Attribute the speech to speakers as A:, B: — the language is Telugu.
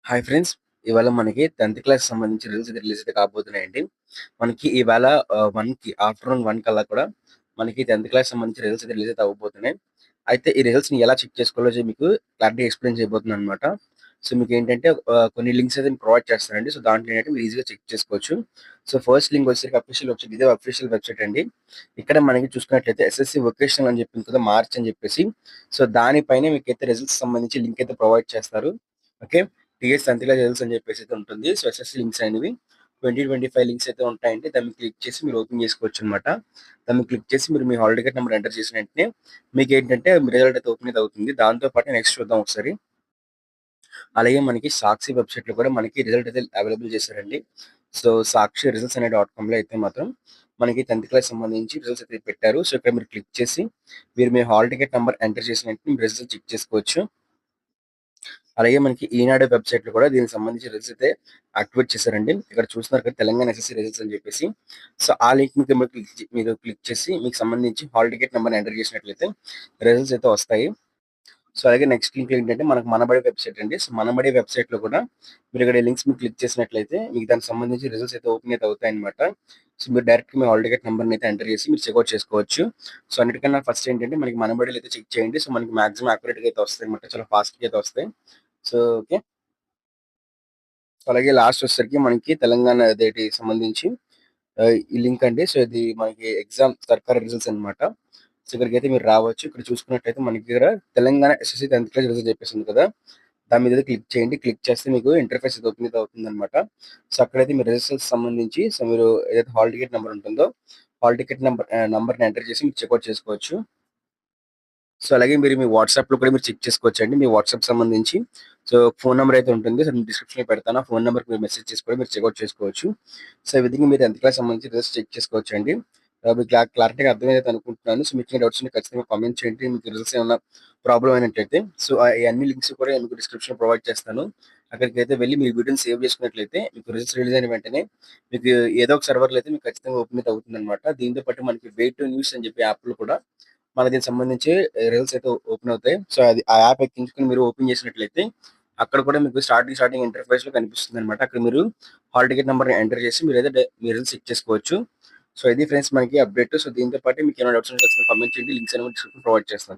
A: Hi friends. ఇవాళ మనకి 10థ్ క్లాస్ సంబంధించి రిజల్ట్స్ అయితే రిలీజ్ అయితే కాబోతున్నాయండి. మనకి ఇవాళ 1కి ఆఫ్టర్‌నూన్ 1 కల్లా కూడా మనకి 10థ్ క్లాస్ సంబంధించి రిజల్ట్స్ అయితే రిలీజ్ అయితే అవ్వబోతున్నాయి. అయితే ఈ రిజల్ట్స్‌ని ఎలా చెక్ చేసుకోవాలో మీకు క్లారిటీగా ఎక్స్‌ప్లెయిన్ చేయబోతున్నానన్నమాట. సో మీకేంటంటే కొన్ని లింక్స్ అయితే ప్రొవైడ్ చేస్తానండి. సో దాంట్లో ఏంటంటే మీరు ఈజీగా చెక్ చేసుకోవచ్చు. సో ఫస్ట్ లింక్ వచ్చేసరికి అఫీషియల్ వెబ్‌సైట్. ఇదే అఫీషియల్ వెబ్‌సైట్ అండి. ఇక్కడ మనకి చూసుకున్నట్లయితే ఎస్ఎస్‌సి వొకేషనల్ అని చెప్పింది కదా! మార్చ్ అని చెప్పేసి. సో దానిపైనే మీకైతే రిజల్ట్స్ సంబంధించి లింక్ అయితే ప్రొవైడ్ చేస్తారు. Okay. TS tenth class results అని చెప్పేసి అయితే ఉంటుంది. సో ఎస్ఎస్‌సి లింక్స్ అనేవి 2025 లింక్స్ అయితే ఉంటాయండి. దాన్ని క్లిక్ చేసి మీరు ఓపెన్ చేసుకోవచ్చు అనమాట. దాన్ని క్లిక్ చేసి మీరు మీ హాల్ టికెట్ నెంబర్ ఎంటర్ చేసిన వెంటనే మీకేంటంటే మీ రిజల్ట్ అయితే ఓపెన్ అయితే అవుతుంది. దాంతో పాటు నెక్స్ట్ చూద్దాం ఒకసారి. అలాగే మనకి సాక్షి వెబ్‌సైట్‌లో కూడా మనకి రిజల్ట్ అయితే అవైలబుల్ చేశారండి. సో సాక్షి రిజల్ట్స్ అనే .comలో అయితే మాత్రం మనకి 10థ్ క్లాస్ సంబంధించి రిజల్ట్స్ అయితే పెట్టారు. సో ఇక్కడ మీరు క్లిక్ చేసి మీరు మీ హాల్ టికెట్ నంబర్ ఎంటర్ చేసిన వెంటనే మీ రిజల్ట్స్ చెక్ చేసుకోవచ్చు. అలాగే మనకి ఈనాడు వెబ్‌సైట్‌లో కూడా దీనికి సంబంధించిన రిజల్ట్స్ అయితే యాక్టివేట్ చేశారండి. ఇక్కడ చూస్తున్నారు కదా! తెలంగాణ ఎస్ఎస్‌సి రిజల్ట్స్ అని చెప్పేసి. సో ఆ లింక్ మీద మీరు క్లిక్ చేసి మీకు సంబంధించి హాల్ టికెట్ నంబర్‌ని ఎంటర్ చేసినట్లయితే రిజల్ట్స్ అయితే వస్తాయి. సో అలాగే నెక్స్ట్ లింక్ ఏంటంటే మనకు మనబడి వెబ్‌సైట్ అండి. సో మనబడి వెబ్‌సైట్‌లో కూడా మీరు ఇక్కడ లింక్స్ మీద క్లిక్ చేసినట్లయితే మీకు దానికి సంబంధించి రిజల్ట్స్ అయితే ఓపెన్ అయితే అవుతాయన్నమాట. సో మీరు డైరెక్ట్‌గా మీ హాల్ టికెట్ నంబర్‌ని అయితే ఎంటర్ చేసి మీరు చెక్‌ఔట్ చేసుకోవచ్చు. సో అన్నిటికన్నా ఫస్ట్ ఏంటంటే మనకి మనబడిలో అయితే చెక్ చేయండి. సో మనకి మాక్సిమం యాక్యురేట్‌గా అయితే వస్తాయన్నమాట. చాలా ఫాస్ట్‌గా అయితే వస్తాయి. So okay. అలాగే లాస్ట్ వచ్చేసరికి మనకి తెలంగాణ అదేటి సంబంధించి ఈ లింక్ అండి. సో ఇది మనకి ఎగ్జామ్ సర్కారీ రిజల్ట్స్ అన్నమాట. సో ఇక్కడికైతే మీరు రావచ్చు. ఇక్కడ చూసుకున్నట్టయితే మనకి దగ్గర తెలంగాణ ఎస్ఎస్‌సి 10థ్ క్లాస్ రిజల్ట్స్ చెప్పేసింది కదా! దాని మీద క్లిక్ చేయండి. క్లిక్ చేస్తే మీకు ఇంటర్‌ఫేస్ అయితే ఓపెన్ అయితే అవుతుందన్నమాట. సో అక్కడైతే మీ రిజల్ట్స్‌కి సంబంధించి సో మీరు ఏదైతే హాల్ టికెట్ నంబర్ ఉంటుందో, హాల్ టికెట్ నంబర్‌ని ఎంటర్ చేసి మీరు చెక్‌ఔట్ చేసుకోవచ్చు. సో, అలాగే మీరు మీ వాట్సాప్‌లో కూడా మీరు చెక్ చేసుకోవచ్చండి. మీ వాట్సాప్ సంబంధించి సో, ఫోను నంబర్ అయితే ఉంటుంది. సో, నేను డిస్క్రిప్షన్‌లో పెడతాను. ఆ ఫోను నంబర్‌కి మీరు మెసేజ్ చేసి కూడా మీరు చెక్‌ఔట్ చేసుకోవచ్చు. సో, ఈ విధంగా మీరు 10థ్ క్లాస్ సంబంధించి రిజల్ట్స్ చెక్ చేసుకోవచ్చండి. మీకు క్లారిటీగా అర్థమైందని అనుకుంటున్నాను. సో, మీకు డౌట్స్ ఉంటే ఖచ్చితంగా కామెంట్ చేయండి. మీకు రిజల్ట్స్ ఏమన్నా ప్రాబ్లమ్ అయినట్లయితే. సో, ఈ అన్ని లింక్స్ కూడా నేను మీకు డిస్క్రిప్షన్‌లో ప్రొవైడ్ చేస్తాను. అక్కడికైతే వెళ్లి మీ వీడియోని సేవ్ చేసుకున్నట్లయితే మీకు రిజల్ట్స్ రిలీజ్ అయిన వెంటనే మీకు ఏదో ఒక సర్వర్‌లో అయితే మీకు ఖచ్చితంగా ఓపెన్ అయితే అవుతుందన్నమాట. దీంతో పాటు మనకి వే టు న్యూస్ అని చెప్పి యాప్‌లో కూడా మనకి దీనికి సంబంధించి రీల్స్ అయితే ఓపెన్ అవుతాయి. సో, అది ఆ యాప్ ఎక్కించుకొని మీరు ఓపెన్ చేసినట్లయితే అక్కడ కూడా మీకు స్టార్టింగ్ ఇంటర్‌ఫేస్‌లో కనిపిస్తుందన్నమాట. అక్కడ మీరు హాల్ టికెట్ నంబర్‌ని ఎంటర్ చేసి మీరైతే మీ రిజల్ట్స్ చెక్ చేసుకోవచ్చు. సో, ఇది ఫ్రెండ్స్ మనకి అప్డేట్. సో, దీంతో పాటు మీకేమైనా డౌట్స్ ఉంటే ఖచ్చితంగా కామెంట్ చేయండి. లింక్స్ అనేవి డిస్క్రిప్షన్‌లో ప్రొవైడ్ చేస్తాను.